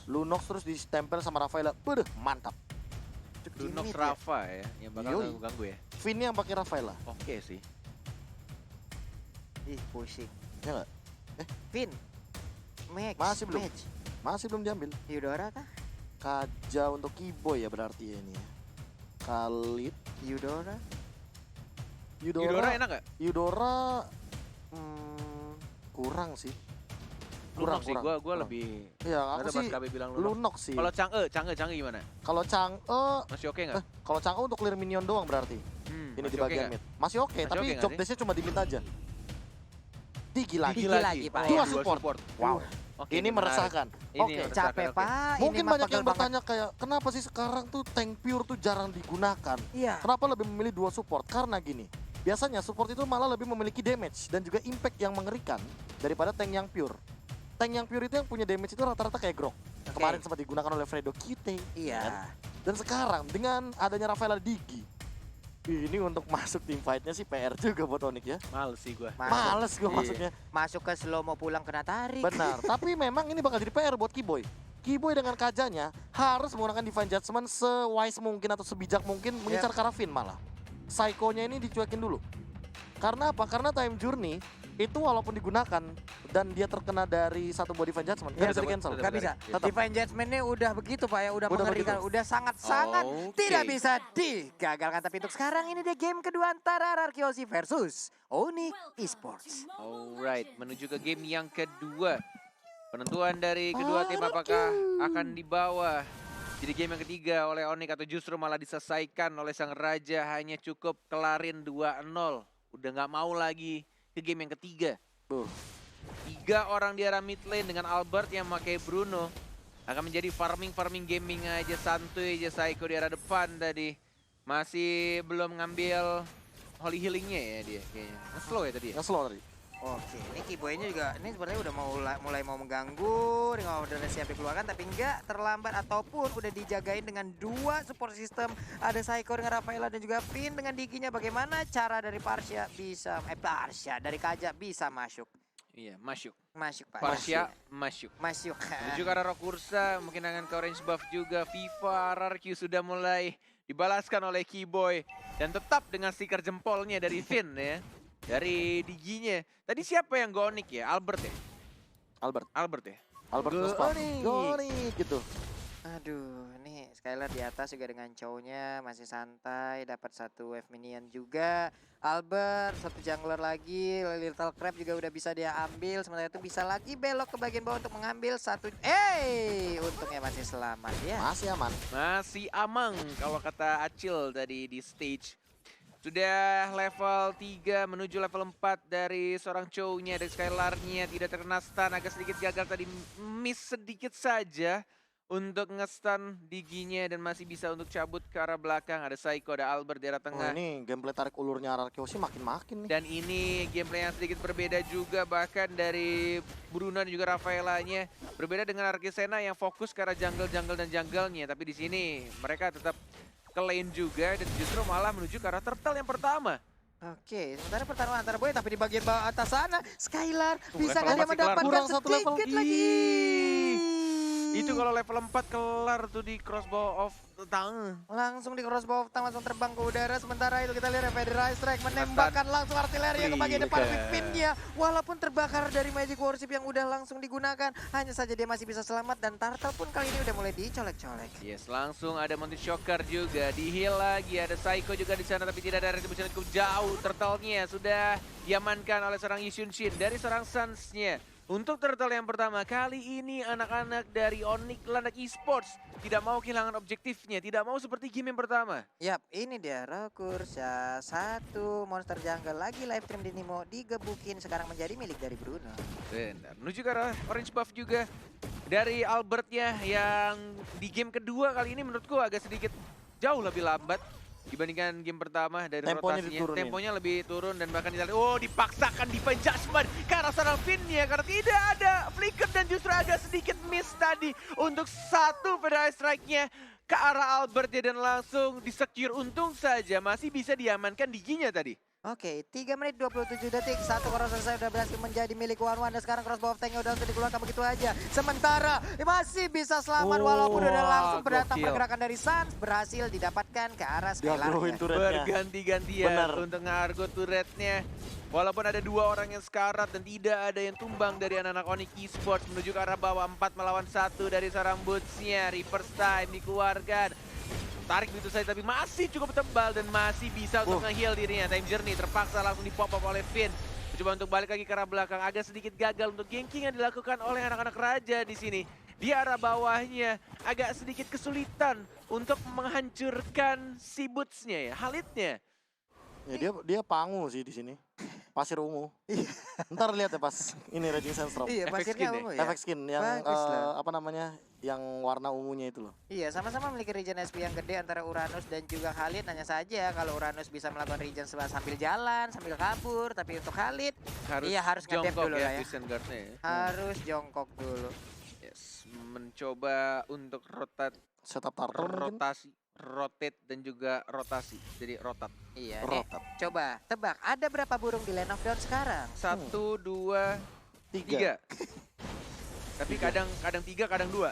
Lunox terus ditempel sama Rafaela. Beuh, mantap. Lunox Rafa ya, yang bakal ganggu ya. Vin yang pakai Rafaela. Oke sih. Ih, pusing. Ya nggak? Vin. Max. Masih belum diambil. Eudora kah? Kaja untuk Kiboy ya berarti ya ini ya. Khalid. Eudora Enak gak? Eudora kurang sih. Lunox sih, gue lebih. Iya, aku sih bilang Lunox sih. Kalau Chang'e gimana? Kalau Chang'e Masih oke nggak? kalau Chang'e untuk clear minion doang berarti. Ini di bagian mid. Masih oke, tapi job desk-nya cuma di mid aja. Digi lagi Pak. Dua support. Wow. Oke, Ini meresahkan. Oke, capek Pak. Mungkin Ini mah banyak yang pegel bertanya kayak kenapa sih sekarang tuh tank pure tuh jarang digunakan? Iya. Kenapa lebih memilih dua support? Karena gini, biasanya support itu malah lebih memiliki damage dan juga impact yang mengerikan daripada tank yang pure. Tank yang pure itu yang punya damage itu rata-rata kayak Grok. Kemarin sempat digunakan oleh Fredo Kite. Iya. Dan sekarang dengan adanya Rafaela Digi, ini untuk masuk tim fight-nya sih PR juga buat Onyx ya. Males sih gue. Males gue masuknya. Masuk ke slow mau pulang kena tarik. Benar, tapi memang ini bakal jadi PR buat Kiboy. Kiboy dengan kajanya harus menggunakan Divine Judgment se-wise mungkin atau sebijak mungkin mengincar Karavin malah. Psycho-nya ini dicuekin dulu. Karena apa? Karena Time Journey itu walaupun digunakan dan dia terkena dari satu buah Divine Judgment, nggak bisa di-cancel. Nggak bisa. Tetap. Divine Judgment-nya udah begitu Pak ya, udah mengerikan, udah sangat-sangat tidak bisa digagalkan. Tapi untuk sekarang ini dia game kedua antara Arkeosi versus Onyx Esports. Alright, menuju ke game yang kedua. Penentuan dari kedua tim apakah akan dibawa jadi game yang ketiga oleh Onyx atau justru malah diselesaikan oleh sang raja, hanya cukup kelarin 2-0. Udah nggak mau lagi ke game yang ketiga. 3 orang di arah mid lane dengan Albert yang pakai Bruno. Akan menjadi farming gaming aja, santuy aja Psycho di arah depan tadi. Masih belum ngambil holy healingnya ya dia kayaknya. Nge-slow ya tadi ya? Nge-slow tadi. Oke, ini Kiboy-nya juga ini sebenarnya udah mulai mau mengganggu dengan order siap dikeluarkan, tapi enggak terlambat ataupun udah dijagain dengan 2 support system. Ada Psycho dengan Rafaela dan juga Finn dengan Diginya. Bagaimana cara dari Parsia bisa dari Kaja bisa masuk? Iya, masuk Pak. Parsia masuk. Menuju ke arah Rokursa, mungkin akan ke orange buff juga. Viva RRQ sudah mulai dibalaskan oleh Kiboy dan tetap dengan stiker jempolnya dari Finn ya. Dari Diginya. Tadi siapa yang Gonik ya? Albert ya? Albert ya? Albert Gonik gitu. Aduh, ini Skylar di atas juga dengan cownya masih santai, dapat 1 wave minion juga. Albert, 1 jungler lagi, Little Crab juga udah bisa dia ambil. Sementara itu bisa lagi belok ke bagian bawah untuk mengambil 1. Untungnya masih selamat ya. Masih aman kalau kata Acil tadi di stage. Sudah level 3 menuju level 4 dari seorang Chow-nya, dari Skylar-nya. Tidak terkena stun, agak sedikit gagal tadi, miss sedikit saja untuk nge-stun Diginya dan masih bisa untuk cabut ke arah belakang. Ada Psycho, ada Albert di arah tengah. Ini gameplay tarik ulurnya Arkeosi makin-makin nih. Dan ini gameplay yang sedikit berbeda juga, bahkan dari Bruno dan juga Rafaela-nya. Berbeda dengan Arkesena yang fokus ke arah jungle dan jungle-nya. Tapi di sini mereka tetap ke lane juga dan justru malah menuju ke arah turtle yang pertama. Oke, sementara pertarungan antara Boy tapi di bagian bawah atas sana Skylar bisa nggak dia masih mendapatkan kurang satu level. sedikit lagi. Itu kalau level 4 kelar tuh di crossbow of tang. Langsung di crossbow langsung terbang ke udara. Sementara itu kita lihat Federal Strike menembakkan langsung artileri ke bagian depan Finn-nya. Walaupun terbakar dari Magic Worship yang udah langsung digunakan, hanya saja dia masih bisa selamat dan Turtle pun kali ini udah mulai dicolek-colek. Yes, langsung ada Mountain Shocker juga, di heal lagi, ada Psycho juga di sana tapi tidak ada retribution cukup jauh. Turtle-nya sudah diamankan oleh seorang Yisun Shin dari seorang Suns-nya. Untuk turtle yang pertama, kali ini anak-anak dari Onyx Landak Esports tidak mau kehilangan objektifnya, tidak mau seperti game yang pertama. Yap, ini dia Rokursa, 1 monster jungle lagi live stream di Nimo digebukin sekarang menjadi milik dari Bruno. Benar, menuju ke arah orange buff juga dari Albertnya yang di game kedua kali ini menurutku agak sedikit jauh lebih lambat dibandingkan game pertama dari rotasinya. Temponya lebih turun dan bahkan dipaksakan Divine Judgment ke arah seorang Finn-nya karena tidak ada flicker dan justru agak sedikit miss tadi untuk 1 Federal Strike-nya ke arah Albert ya dan langsung disecure. Untung saja masih bisa diamankan Diginya tadi. Oke, 3 menit 27 detik. Satu koros selesai udah berhasil menjadi milik One dan sekarang crossbow of tank udah langsung dikeluarkan begitu aja. Sementara masih bisa selamat walaupun udah langsung berdatang gokil. pergerakan dari Suns berhasil didapatkan ke arah Diagroin Skylar. turretnya. Berganti-gantian Benar. untuk ngargo turretnya. Walaupun ada 2 orang yang sekarat dan tidak ada yang tumbang dari anak-anak Onyx Esports menuju ke arah bawah 4 melawan 1 dari seorang Boots-nya. Reverse time dikeluarkan. Tarik begitu saja tapi masih cukup tebal dan masih bisa untuk nge-heal dirinya. Time Journey terpaksa langsung dipop-up oleh Finn. Mencoba untuk balik lagi ke arah belakang. Agak sedikit gagal untuk ganking yang dilakukan oleh anak-anak Raja di sini. Di arah bawahnya agak sedikit kesulitan untuk menghancurkan si Boots-nya ya, Khalid-nya. Ya dia pangu sih di sini. Pasir ungu. Ntar lihat ya pas ini Raging Sandstorm. Iya, Efek pasirnya skin ya? ungu ya. Efek skin yang Bagus lah. apa namanya? Yang warna ungunya itu loh. Iya, sama-sama memiliki regen SP yang gede antara Uranus dan juga Khalid. Hanya saja kalau Uranus bisa melakukan regen sambil jalan, sambil kabur. Tapi untuk Khalid, iya harus nge-dep jongkok dulu ya, lah ya. Vision Guard-nya ya. Harus jongkok dulu. Yes, mencoba untuk Setup turtle mungkin. rotate dan juga rotasi. Jadi rotat. Iya, nih. Rotat. Coba tebak, ada berapa burung di Land of Dawn sekarang? 1, 2, 3. Tapi kadang 3, kadang 2.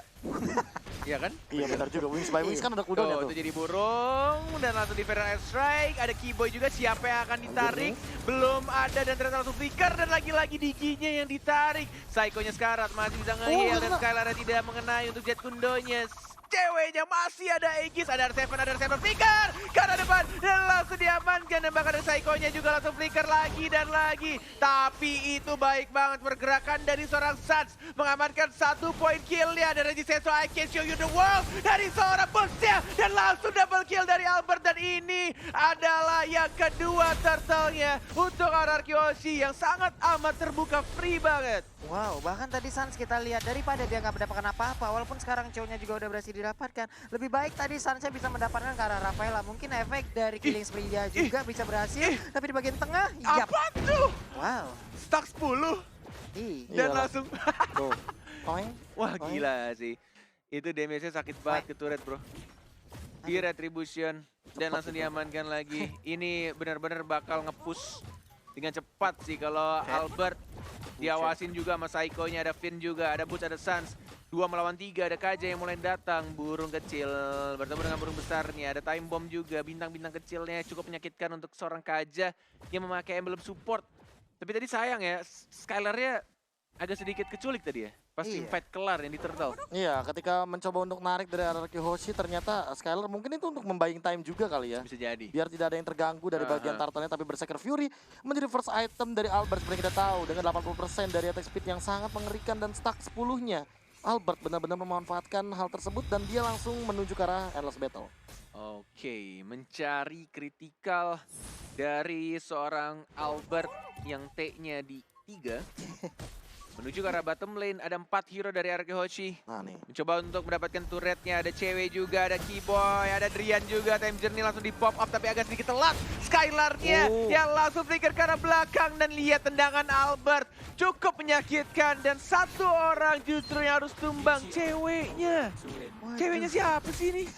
Iya kan? Iya benar juga. Wings by Wings kan ada cooldownnya Tuh, tuh. itu jadi burung dan langsung di Feral Air Strike. Ada Keyboy juga, siapa yang akan ditarik? Belum ada dan ternyata langsung flicker dan lagi-lagi Diginya yang ditarik. Psycho-nya sekarat masih bisa nge-heal dan kena. Skylar tidak mengenai untuk Jet Kundonya. Ceweknya masih ada Aegis, ada R7 flicker ke arah depan dan langsung diamankan dan bahkan ada Psycho-nya juga langsung flicker lagi dan lagi. Tapi itu baik banget pergerakan dari seorang Suns mengamankan 1 poin kill-nya dari Regiseso. I can show you the world dari seorang Boots-nya dan langsung double kill dari Albert dan ini adalah yang kedua turtle-nya untuk RRQ Hoshi yang sangat amat terbuka, free banget. Wow, bahkan tadi Suns kita lihat daripada dia nggak mendapatkan apa-apa, walaupun sekarang cowoknya juga udah berhasil didapatkan. Lebih baik tadi Sunsnya bisa mendapatkan ke arah Rafaela. Mungkin efek dari killing spree dia juga bisa berhasil, tapi di bagian tengah, yap. Apa tuh? Wow, Stuck 10 iya. dan Iyalah. langsung Tuh. Toing. wah gila sih. Itu damage-nya sakit banget ke turret, bro. Di retribution dan langsung diamankan lagi. Ini benar-benar bakal nge-push dengan cepat sih kalau Albert diawasin juga sama Psycho-nya. Ada Finn juga, ada Boots, ada Suns. 2 melawan 3, ada KJ yang mulai datang. Burung kecil bertemu dengan burung besarnya. Ada Time Bomb juga, bintang-bintang kecilnya cukup menyakitkan untuk seorang KJ yang memakai emblem support. Tapi tadi sayang ya, Skylar-nya agak sedikit keculik tadi ya. Pas Iya. fight kelar yang di turtle. Iya, ketika mencoba untuk narik dari RRQ Hoshi ternyata Skylar mungkin itu untuk membaying time juga kali ya. Bisa jadi. Biar tidak ada yang terganggu dari bagian turtle-nya, tapi Berserker Fury menjadi first item dari Albert seperti kita tahu dengan 80% dari attack speed yang sangat mengerikan dan stack 10-nya. Albert benar-benar memanfaatkan hal tersebut dan dia langsung menuju ke arah Endless Battle. Oke, mencari kritikal dari seorang Albert yang T-nya di 3. Menuju ke arah bottom lane, ada 4 hero dari RRQ Hoshi. Nah nih. Mencoba untuk mendapatkan turretnya, ada cewek juga, ada Keyboy, ada Drian juga. Time Journey langsung di pop up tapi agak sedikit telat. Skylar-nya yang langsung flicker ke arah belakang dan lihat tendangan Albert. Cukup menyakitkan dan 1 orang justru yang harus tumbang, ceweknya. Waduh. Ceweknya siapa sih ini?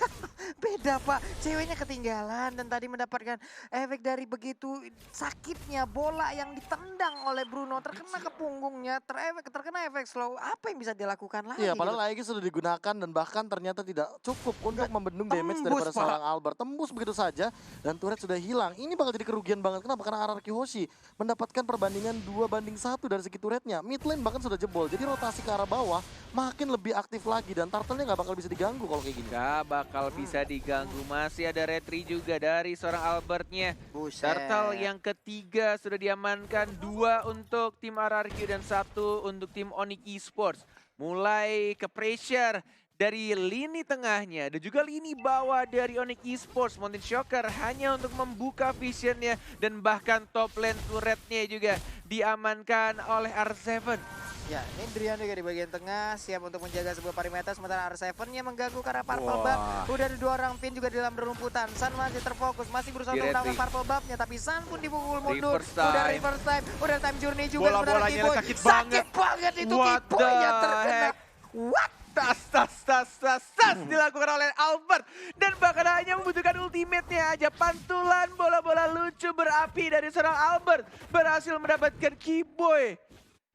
Beda pak, ceweknya ketinggalan dan tadi mendapatkan efek dari begitu sakitnya bola yang ditendang oleh Bruno terkena ke punggungnya, terkena efek slow. Apa yang bisa dilakukan lagi? Iya, gitu? padahal lagi sudah digunakan dan bahkan ternyata tidak cukup untuk membendung damage tembus, daripada Pak. seorang Albert. Tembus begitu saja dan turret sudah hilang. Ini bakal jadi kerugian banget. Kenapa? Karena RRQ Hoshi mendapatkan perbandingan 2-1 dari segi turretnya. Mid lane bahkan sudah jebol. Jadi rotasi ke arah bawah makin lebih aktif lagi dan turtle-nya nggak bakal bisa diganggu kalau kayak gini. Gak bakal bisa diganggu. Masih ada retri juga dari seorang Albertnya. Buset. Turtle yang ketiga sudah diamankan. 2 untuk tim RRQ dan 1 untuk tim Onyx Esports. Mulai ke pressure dari lini tengahnya dan juga lini bawah dari Onyx Esports. Mountain Shocker hanya untuk membuka visionnya dan bahkan top lane turretnya juga diamankan oleh R7. Ya, ini Drian juga di bagian tengah siap untuk menjaga sebuah perimeter sementara R7-nya mengganggu ke arah Purple Buff. Udah ada 2 orang Finn juga di dalam rumputan. Sun masih terfokus, masih berusaha Di untuk melawan retri. Purple Buff-nya tapi Sun pun dipukul mundur. Reverse Udah time. reverse time, udah time journey juga sementara Bola-bolanya Keyboy. sakit banget. Sakit banget itu What Keyboy yang the terkena. heck? What? Tas dilakukan oleh Albert. Dan bahkan hanya membutuhkan ultimate-nya aja. Pantulan bola-bola lucu berapi dari seorang Albert berhasil mendapatkan Keyboy.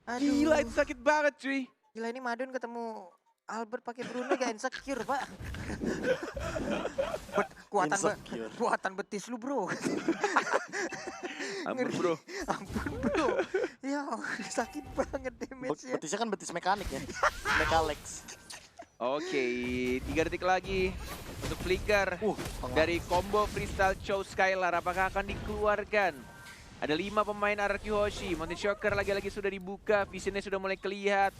Aduh. Gila, itu sakit banget cuy. Gila, ini Madun ketemu Albert pakai Bruno gak insecure, Pak. Kuatan betis lu, bro. Ampun bro. Ampun, bro. Ya, sakit banget damage-nya. Betisnya kan betis mekanik ya. Mekalex. Oke, 3 detik lagi untuk Flicker. Pengaruh. Dari combo freestyle Chow Skylar, apakah akan dikeluarkan? Ada 5 pemain RRQ Hoshi. Mountain Shocker lagi-lagi sudah dibuka, visionnya sudah mulai kelihatan.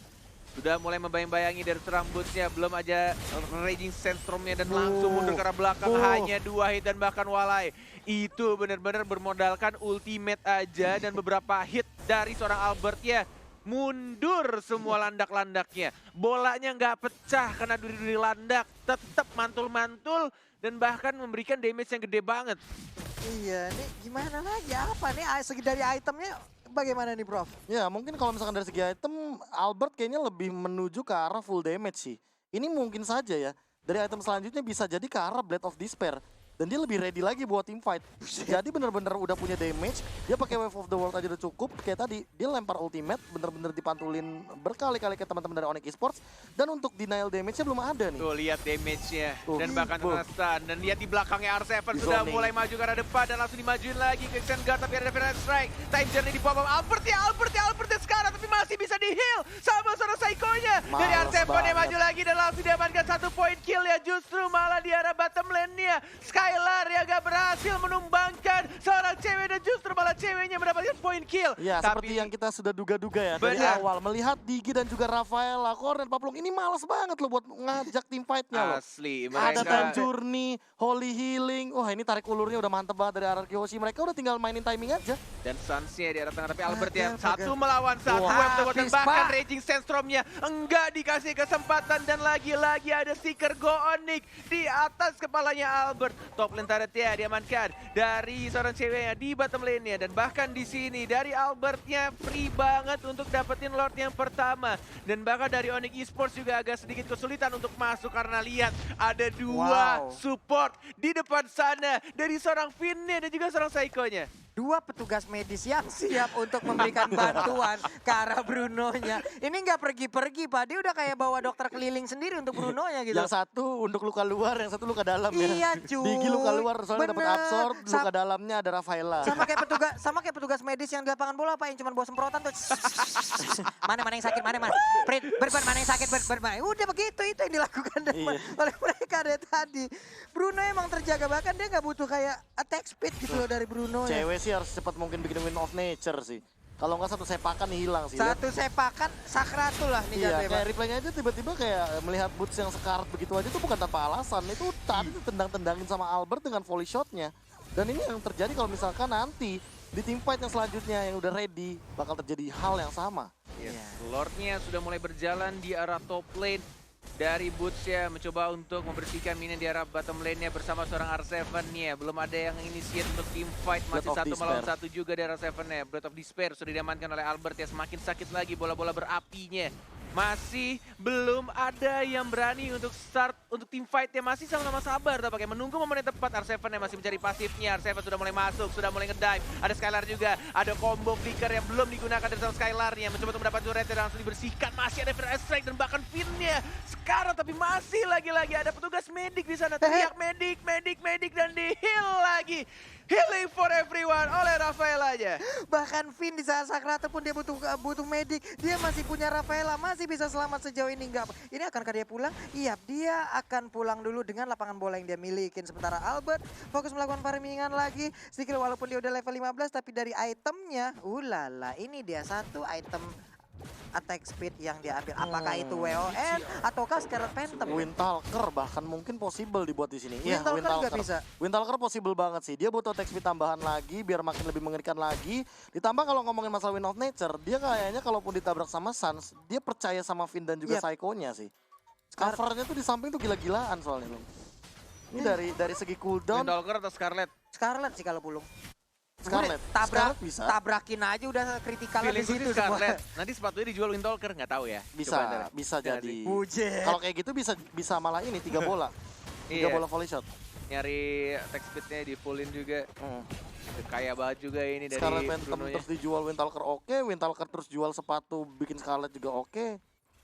Sudah mulai membayang-bayangi dari serang bootsnya, belum aja Raging Sandstorm-nya dan langsung mundur ke arah belakang. Hanya 2 hit dan bahkan walai. Itu benar-benar bermodalkan ultimate aja dan beberapa hit dari seorang Albert ya. Mundur semua landak-landaknya. Bolanya nggak pecah karena duri-duri landak. Tetap mantul-mantul dan bahkan memberikan damage yang gede banget. Iya, nih gimana lagi? Apa nih segi dari itemnya bagaimana nih, Prof? Ya mungkin kalau misalkan dari segi item, Albert kayaknya lebih menuju ke arah full damage sih. Ini mungkin saja ya, dari item selanjutnya bisa jadi ke arah Blade of Despair. Dan dia lebih ready lagi buat team fight. Jadi bener-bener udah punya damage, dia pakai Wave of the World aja udah cukup. Kayak tadi, dia lempar ultimate, bener-bener dipantulin berkali-kali ke teman-teman dari Onyx Esports. Dan untuk denial damage-nya belum ada nih. Tuh lihat damage-nya dan Tuh, bahkan kena stun. Dan lihat di belakangnya R7 Di sudah zoning. mulai maju ke arah depan dan langsung dimajuin lagi ke Extend Guard, tapi ada Feral Strike. Time journey di bawah Albert ya sekarang, tapi masih bisa di heal sama seorang Psycho-nya. Dari Males R7 dia banget. maju lagi dan langsung diamankan 1 point kill ya, justru malah di arah bottom lane-nya. Skylar ya gak berhasil menumbangkan seorang cewek dan justru malah ceweknya mendapatkan point kill. Ya seperti yang kita sudah duga-duga ya dari Benar. awal. Melihat Digi dan juga Rafaela, Core dan Paplong ini males banget loh buat ngajak tim fight-nya loh. Asli Ada mereka. Time Journey, Holy Healing. Wah ini tarik ulurnya udah mantep banget dari RRQ Hoshi. Mereka udah tinggal mainin timing aja. Dan Suns-nya di arah tengah, tapi Albert ya Astaga. satu melawan satu. Wah, Web dan habis, bahkan Pak. Raging Sandstorm-nya enggak dikasih kesempatan. Dan lagi-lagi ada Seeker Go Onyx di atas kepalanya Albert. Top lane turret-nya diamankan dari seorang ceweknya di bottom lane-nya. Dan bahkan di sini dari Albert-nya free banget untuk dapetin Lord yang pertama. Dan bahkan dari Onyx Esports juga agak sedikit kesulitan untuk masuk karena lihat ada 2 Wow. support di depan sana dari seorang Finn-nya dan juga seorang Psycho-nya. 2 petugas medis yang siap untuk memberikan bantuan ke arah Bruno-nya. Ini nggak pergi-pergi, Pak. Dia udah kayak bawa dokter keliling sendiri untuk Bruno-nya gitu. Yang satu untuk luka luar, yang satu luka dalam ya. Iya, cuy. Digi luka luar soalnya dapat Bener. absorb, luka dalamnya ada Rafaela. Sama kayak petugas medis yang di lapangan bola, Pak, yang cuma bawa semprotan tuh. Mana yang sakit, mana. Prit, berban mana yang sakit, berban. Udah begitu, itu yang dilakukan Iya. oleh mereka dari tadi. Bruno emang terjaga, bahkan dia nggak butuh kayak attack speed gitu loh dari Bruno ya. Cewek sih harus cepat mungkin bikin win of nature sih. Kalau nggak satu sepakan nih hilang sih. Lihat. Satu sepakan sakratul lah nih Iya, jatuhnya, Pak. kayak replaynya aja tiba-tiba kayak melihat boots yang sekarat begitu aja tuh bukan tanpa alasan. Itu tadi tendang-tendangin sama Albert dengan volley shotnya. Dan ini yang terjadi kalau misalkan nanti di team fight yang selanjutnya yang udah ready bakal terjadi hal yang sama. Yes. Iya. Lordnya sudah mulai berjalan di arah top lane. Dari Boots-nya mencoba untuk membersihkan minion di arah bottom lane-nya bersama seorang R7-nya. Belum ada yang initiate untuk team fight. Masih Breath of satu melawan Despair. satu juga dari R7-nya. Breath of Despair sudah diamankan oleh Albert ya. Semakin sakit lagi bola-bola berapinya. Masih belum ada yang berani untuk start untuk team fight ya, masih sama-sama sabar tampaknya menunggu momen yang tepat. R7 yang masih mencari pasifnya. R7 sudah mulai masuk, sudah mulai ngedive. Ada Skylar juga, ada combo flicker yang belum digunakan dari seorang Skylar-nya. Mencoba untuk mendapatkan turret yang langsung dibersihkan. Masih ada Feral Strike dan bahkan Finn-nya sekarang, tapi masih lagi-lagi ada petugas medik di sana. Teriak medik dan di heal lagi. Healing for everyone oleh Rafael aja. Bahkan Finn di saat sakrata pun dia butuh medik. Dia masih punya Rafaela, masih bisa selamat sejauh ini enggak. Ini akankah dia pulang? Iya, dia akan pulang dulu dengan lapangan bola yang dia milikin. Sementara Albert fokus melakukan farmingan lagi. Sedikit walaupun dia udah level 15, tapi dari itemnya, ulala, ini dia satu item attack speed yang dia ambil. Apakah itu WON ataukah Scarlet Phantom? Windtalker bahkan mungkin possible dibuat di sini. Windtalker nggak bisa. Windtalker possible banget sih. Dia butuh attack speed tambahan lagi biar makin lebih mengerikan lagi. Ditambah kalau ngomongin masalah Wind of Nature, dia kayaknya kalaupun ditabrak sama Suns, dia percaya sama Finn dan juga Yep. Psycho-nya sih. Covernya tuh di samping tuh gila-gilaan soalnya loh. Ini dari segi cooldown. Windtalker atau Scarlet? Scarlet sih kalau pulung. Scarlet. Tabrak, Scarlet bisa. tabrakin aja udah kritikal di Feelingku situ sih semua. Scarlet. Nanti sepatunya dijual Windtalker, nggak tahu ya. Coba ntar. Bisa Iya nggak jadi. sih? Bujet. Kalau kayak gitu bisa malah ini 3 bola. 3 Iya. bola volley shot. Nyari attack speednya di fullin juga. Hmm. Kaya banget juga ini dari Scarlet Phantom Bruno-nya. terus dijual Windtalker oke, Windtalker terus jual sepatu bikin Scarlet juga oke.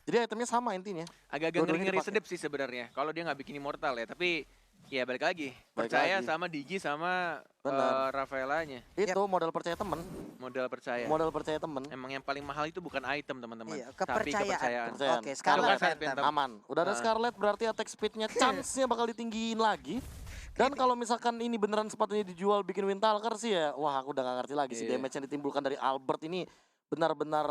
Jadi itemnya sama intinya. Agak-agak Dua-duanya ngeri-ngeri dipakai. sedep sih sebenarnya. Kalau dia nggak bikin immortal ya, tapi ya balik lagi. Balik Percaya lagi. sama Digi sama Benar. Rafaelanya. Itu modal percaya temen. Modal percaya. Modal percaya temen. Emang yang paling mahal itu bukan item teman-teman, Iya, tapi kepercayaan. kepercayaan. Kepercayaan. Oke, Kalau Scarlet nggak Scarlet Phantom. Phantom. Aman. Udah ada Nah. Scarlet berarti attack speednya chance-nya bakal ditinggiin lagi. Dan kalau misalkan ini beneran sepatunya dijual bikin Windtalker sih ya, wah aku udah gak ngerti lagi sih Iya. damage yang ditimbulkan dari Albert ini benar-benar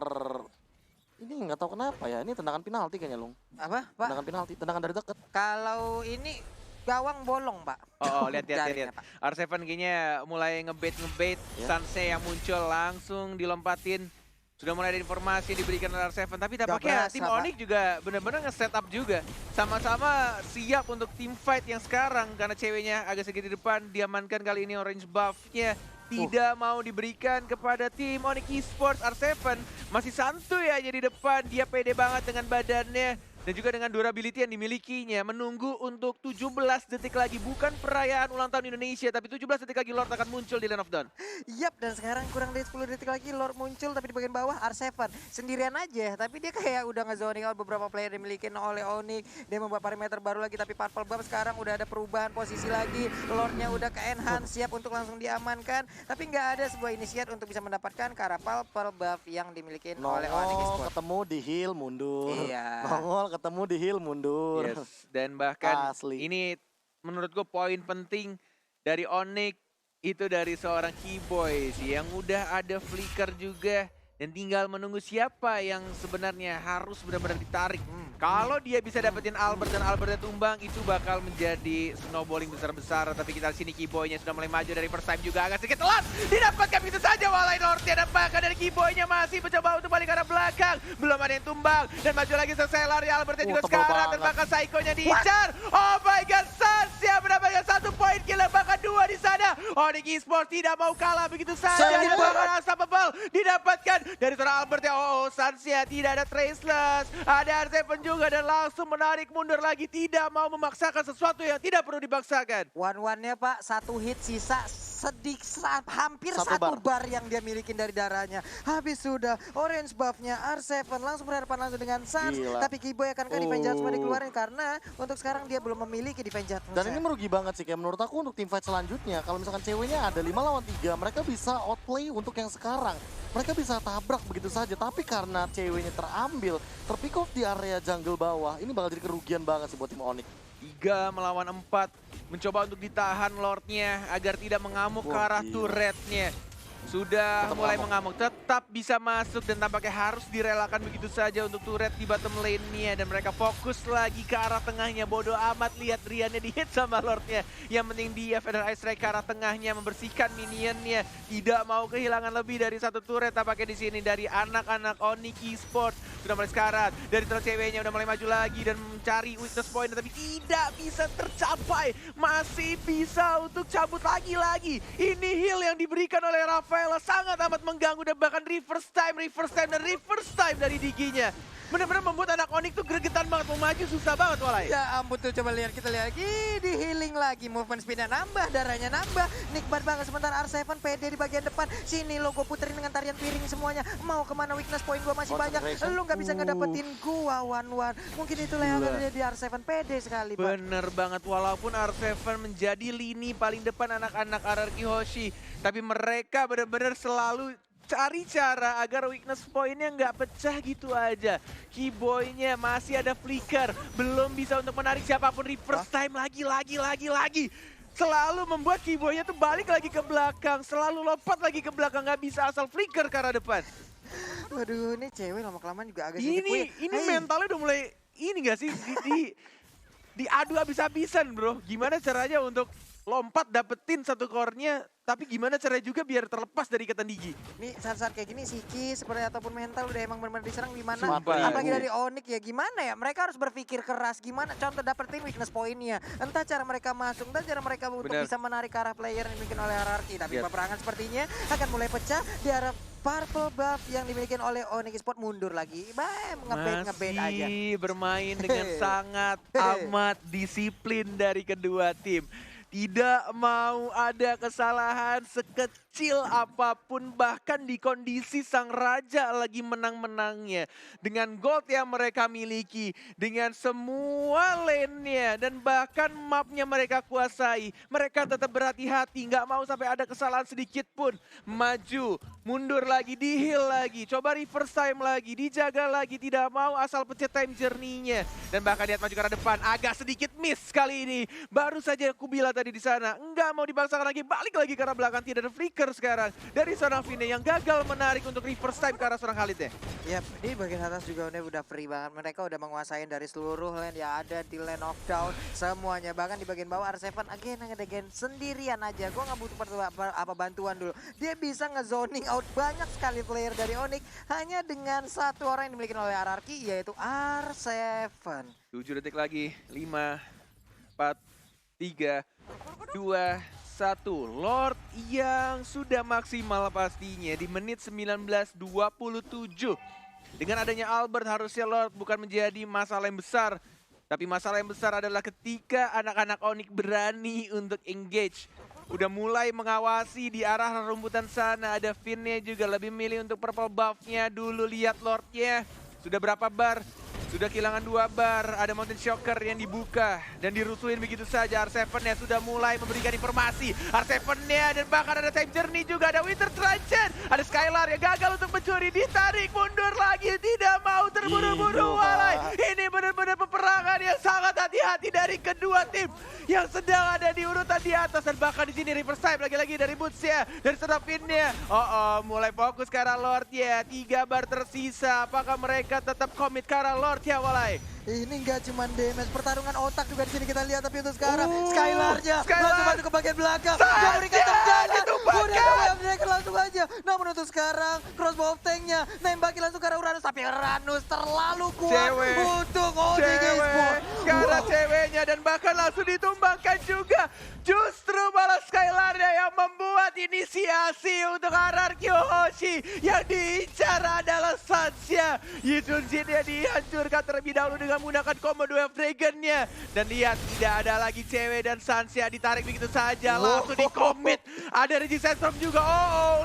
ini nggak tahu kenapa ya. Ini tendangan penalti kayaknya, Lung. Apa, Pak? Tendangan penalti, tendangan dari deket. Kalau ini gawang bolong, Pak. Oh, lihat. Jaringnya, Pak. R7 kayaknya mulai ngebait Ya. Sanse yang muncul langsung dilompatin. Sudah mulai ada informasi yang diberikan oleh R7, tapi tampaknya berasa, tim Pak. Onyx juga benar-benar nge-setup juga. Sama-sama siap untuk tim fight yang sekarang karena ceweknya agak sedikit di depan, diamankan kali ini orange buff-nya. Tidak mau diberikan kepada tim Onyx Esports. R7 masih santuy aja di depan, dia pede banget dengan badannya. Dan juga dengan durability yang dimilikinya, menunggu untuk 17 detik lagi. Bukan perayaan ulang tahun Indonesia, tapi 17 detik lagi Lord akan muncul di Land of Dawn. Yap, dan sekarang kurang dari 10 detik lagi Lord muncul, tapi di bagian bawah R7 sendirian aja. Tapi dia kayak udah nge-zoning out beberapa player yang dimiliki oleh Onyx. Dia membuat parameter baru lagi, tapi Purple Buff sekarang udah ada perubahan posisi lagi. Lordnya udah ke enhance, siap untuk langsung diamankan. Tapi nggak ada sebuah inisiat untuk bisa mendapatkan ke arah Purple Buff yang dimiliki oleh Onyx Nongol Esports. ketemu di heal mundur. Iya. Nongol ketemu di heal mundur. Yes, dan bahkan Asli. ini menurut gue poin penting dari Onyx itu dari seorang Keyboy sih yang udah ada flicker juga dan tinggal menunggu siapa yang sebenarnya harus benar-benar ditarik. Kalau dia bisa dapetin Albert dan Albertnya tumbang, itu bakal menjadi snowballing besar-besaran. Tapi kita di sini Keyboy-nya sudah mulai maju dari first time juga agak sedikit telat. Didapatkan begitu saja walai Lordnya, dan bahkan dari Keyboy-nya masih mencoba untuk balik ke arah belakang. Belum ada yang tumbang dan maju lagi selesai lari Albertnya juga tebal sekarang dan banget. bahkan Psycho-nya diincar. Oh my god, Sansia mendapatkan 1 poin kill dan bahkan 2 di sana. Onyx Esports tidak mau kalah begitu saja. Dan bahkan Unstoppable didapatkan dari seorang Albert ya. Oh, Sansia tidak ada Traceless. Ada R7 juga dan langsung menarik mundur lagi. Tidak mau memaksakan sesuatu yang tidak perlu dipaksakan. One-one-nya Pak, 1 hit sisa hampir Satu satu bar yang dia milikin dari darahnya. Habis sudah orange buff-nya R7 langsung berhadapan langsung dengan Sans. Gila. Tapi Keyboy akan ke Defense Judgment dikeluarin karena untuk sekarang dia belum memiliki Defense Judgment. Dan ini merugi banget sih, kayak menurut aku untuk tim fight selanjutnya. Kalau misalkan ceweknya ada 5 lawan 3, mereka bisa outplay untuk yang sekarang. Mereka bisa tabrak begitu saja, tapi karena ceweknya terambil, terpick off di area jungle bawah, ini bakal jadi kerugian banget sih buat tim Onyx. 3 melawan 4. Mencoba untuk ditahan Lordnya agar tidak mengamuk ke Wah, arah gila. turretnya. Sudah Tetap mulai ngamuk. mengamuk, tetap bisa masuk dan tampaknya harus direlakan begitu saja untuk turret di bottom lane-nya. Dan mereka fokus lagi ke arah tengahnya. Bodoh amat lihat Riannya di-hit sama Lordnya. Yang penting dia Feather Ice Strike ke arah tengahnya, membersihkan minionnya. Tidak mau kehilangan lebih dari 1 turret tampaknya di sini dari anak-anak Onyx Esports. Sudah mulai sekarat, dari terus ceweknya udah mulai maju lagi dan mencari weakness point, tapi tidak bisa tercapai. Masih bisa untuk cabut lagi-lagi. Ini heal yang diberikan oleh Rafaela sangat amat mengganggu dan bahkan reverse time dari Diginya. Benar-benar membuat anak Onyx tuh gregetan banget, mau maju susah banget walai. Ya ampun tuh, coba lihat, kita lihat lagi di healing lagi, movement speednya nambah, darahnya nambah, nikmat banget. Sementara R7 PD di bagian depan, sini lo gue puterin dengan tarian piring semuanya. Mau kemana, weakness point gua masih banyak, Concentration. lu nggak bisa ngedapetin gua one-one. Mungkin itulah yang akan terjadi di R7 PD sekali, Pak. Bener banget, walaupun R7 menjadi lini paling depan anak-anak RRQ Hoshi, tapi mereka benar-benar selalu cari cara agar weakness point-nya nggak pecah gitu aja. Keyboy-nya masih ada flicker, belum bisa untuk menarik siapapun. Reverse time lagi. Selalu membuat Keyboy-nya tuh balik lagi ke belakang, selalu lompat lagi ke belakang, nggak bisa asal flicker ke arah depan. Waduh, ini cewek lama-kelamaan juga agak sedikit puyeng. Ini Hei, mentalnya udah mulai ini gak sih diadu habis-habisan bro. Gimana caranya untuk lompat dapetin satu core-nya, tapi gimana caranya juga biar terlepas dari ikatan Digi. Nih saat-saat kayak gini psikis seperti ataupun mental udah emang benar-benar diserang gimana? Sumpah, Apalagi iya. dari Onyx ya gimana ya? Mereka harus berpikir keras gimana contoh dapetin weakness point-nya. Entah cara mereka masuk, entah cara mereka untuk Benar. bisa menarik ke arah player yang dimiliki oleh Hierarchy. Tapi Lihat. peperangan sepertinya akan mulai pecah di arah purple buff yang dimiliki oleh Onyx Sport mundur lagi. Ngebet aja. Masih bermain dengan sangat amat disiplin dari kedua tim. Tidak mau ada kesalahan sekecil apapun, bahkan di kondisi sang raja lagi menang-menangnya. Dengan gold yang mereka miliki, dengan semua lane-nya, dan bahkan mapnya mereka kuasai. Mereka tetap berhati-hati, nggak mau sampai ada kesalahan sedikit pun. Maju, mundur lagi, di-heal lagi, coba reverse time lagi, dijaga lagi, tidak mau asal pencet time journey-nya. Dan bahkan lihat maju ke arah depan, agak sedikit miss kali ini. Baru saja aku bilang tadi di sana, enggak mau dipaksakan lagi, balik lagi ke arah belakang, tidak ada flicker sekarang. Dari seorang Vine yang gagal menarik untuk reverse time ke arah seorang Khalid ya. Yap, di bagian atas juga udah free banget. Mereka udah menguasai dari seluruh lane yang ada di lane of down semuanya. Bahkan di bagian bawah R7 again sendirian aja. Gue nggak butuh apa bantuan dulu. Dia bisa nge-zoning out banyak sekali player dari Onyx hanya dengan satu orang yang dimiliki oleh Hierarchy yaitu R7. 7 detik lagi, 5, 4, 3, 2, 1. Lord yang sudah maksimal pastinya di menit 19.27. Dengan adanya Albert harusnya Lord bukan menjadi masalah yang besar. Tapi masalah yang besar adalah ketika anak-anak Onyx berani untuk engage. Udah mulai mengawasi di arah rumputan sana. Ada Finn-nya juga lebih milih untuk purple buff-nya dulu. Lihat Lord-nya. Sudah berapa bar? Sudah kehilangan 2 bar, ada Mountain Shocker yang dibuka dan dirusuhin begitu saja. R7-nya sudah mulai memberikan informasi. R7-nya dan bahkan ada Time Journey juga, ada Winter Transit. Ada Skylar yang gagal untuk mencuri, ditarik mundur lagi, tidak mau terburu-buru. Walai, ini benar-benar peperangan yang sangat hati-hati dari kedua tim yang sedang ada di urutan di atas. Dan bahkan di sini reverse time lagi-lagi dari Boots-nya, dari Serapin-nya. Mulai fokus ke arah Lord-nya, 3 bar tersisa. Apakah mereka tetap komit ke arah Lord? Ya Walai. Ini nggak cuma damage, pertarungan otak juga di sini kita lihat. Tapi untuk sekarang Skylar-nya Skylar. langsung masuk ke bagian belakang. Saja Dia berikan tendangan. ditumpahkan. Udah mereka langsung aja. Namun untuk sekarang crossbow of tank-nya nembaki langsung ke arah Uranus. Tapi Uranus terlalu kuat Cewek. untuk Onyx Sport. Karena Wow. ceweknya dan bahkan langsung ditumbangkan juga. Justru malah Skylar-nya yang membuat inisiasi untuk Hierarchy Hoshi. Yang diincar adalah Sansya. Yijunjin-nya dihancurkan terlebih dahulu dengan menggunakan combo 2 Dragon-nya. Dan lihat tidak ada lagi cewek dan Sansya ditarik begitu saja. Langsung di-commit. Ada Resistance Storm juga.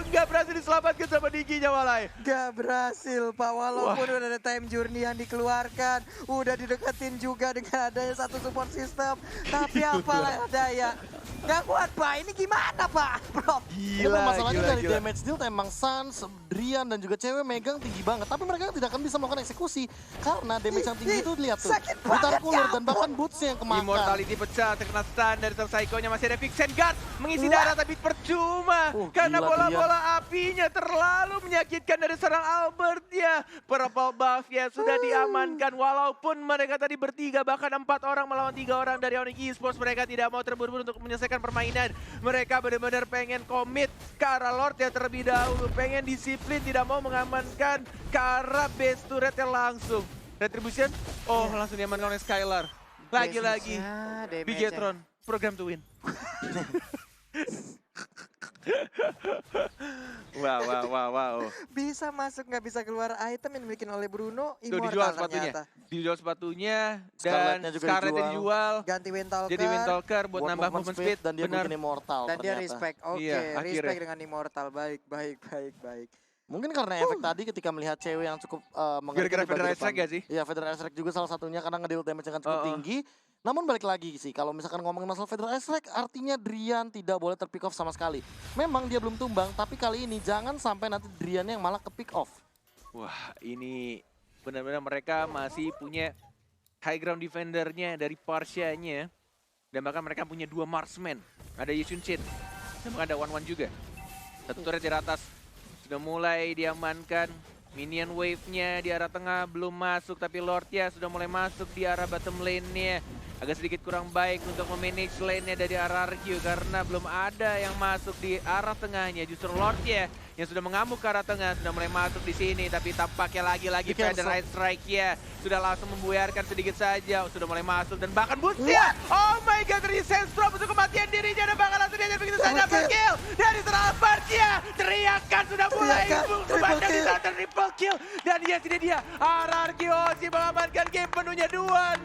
Enggak berhasil diselamatkan sama Digi-nya Walai. Gak berhasil Pak, walaupun udah ada time journey yang dikeluarkan, udah dideketin juga dengan adanya satu support system, tapi apalah daya, gak kuat Pak. Ini gimana Pak? Bro, Gila, masalahnya dari damage deal emang Sans, Drian dan juga cewek megang tinggi banget. Tapi mereka tidak akan bisa melakukan eksekusi karena damage yang tinggi itu lihat tuh. sakit Ditarik banget, ulur ya dan bahkan boots-nya yang kemakan. Immortality pecah, terkena stun dari sang Psycho-nya. Masih ada Vixen Guard mengisi darah tapi percuma. Karena gila, bola-bola apinya terlalu menyakitkan dari serang Albert ya. Purple buff ya sudah diamankan. Walaupun mereka tadi bertiga, bahkan 4 orang melawan 3 orang dari Onyx Esports. Mereka tidak mau terburu-buru untuk menyelesaikan permainan. Mereka benar-benar pengen komit ke arah Lord ya terlebih dahulu. Pengen disiplin, tidak mau mengamankan ke arah base turret-nya langsung. Retribution, langsung diamankan oleh Skylar. Lagi-lagi, damage-nya. Bigetron, program to win. Wow. Bisa masuk nggak bisa keluar item yang dimiliki oleh Bruno. Tuh dijual Immortal sepatunya. ternyata. Dijual sepatunya dan Scarlet-nya juga Scarlet-nya dijual. Ganti Windtalker. Jadi Windtalker buat nambah movement speed. dan dia Benar. bikin immortal Dan dia ternyata. respect. Oke, Iya, akhirnya. respect dengan Immortal. Baik. Mungkin karena efek tadi ketika melihat cewek yang cukup mengerti Gara-gara di bagian Federal depan. Strike ya sih? Iya, Federal Strike juga salah satunya karena ngedeal damage yang cukup tinggi. Namun balik lagi sih, kalau misalkan ngomongin masalah Federal Strike, artinya Drian tidak boleh terpick off sama sekali. Memang dia belum tumbang, tapi kali ini jangan sampai nanti Driannya yang malah ke pick off. Wah, ini benar-benar mereka masih punya high ground defendernya dari Parsia-nya. Dan bahkan mereka punya 2 marksman. Ada Yisun Chin. Dan bahkan ada Wan juga. Satu turret di atas. Sudah mulai diamankan. Minion wave-nya di arah tengah belum masuk. Tapi Lord-nya sudah mulai masuk di arah bottom lane-nya. agak sedikit kurang baik untuk memanage lane-nya dari RRQ karena belum ada yang masuk di arah tengahnya. Justru Lord-nya yang sudah mengamuk ke arah tengah sudah mulai masuk di sini, tapi tampaknya lagi-lagi Di cancel. Feather Eye Strike-nya sudah langsung membuyarkan sedikit saja, sudah mulai masuk dan bahkan boost-nya. Oh my god, terjadi sense drop untuk kematian dirinya dan bahkan langsung diajar begitu saja dapat kill dari Strasberg-nya. Teriakan sudah mulai berkumandang di sana, triple kill dan yes ini dia RRQ Oshi mengamankan game penuhnya 2-0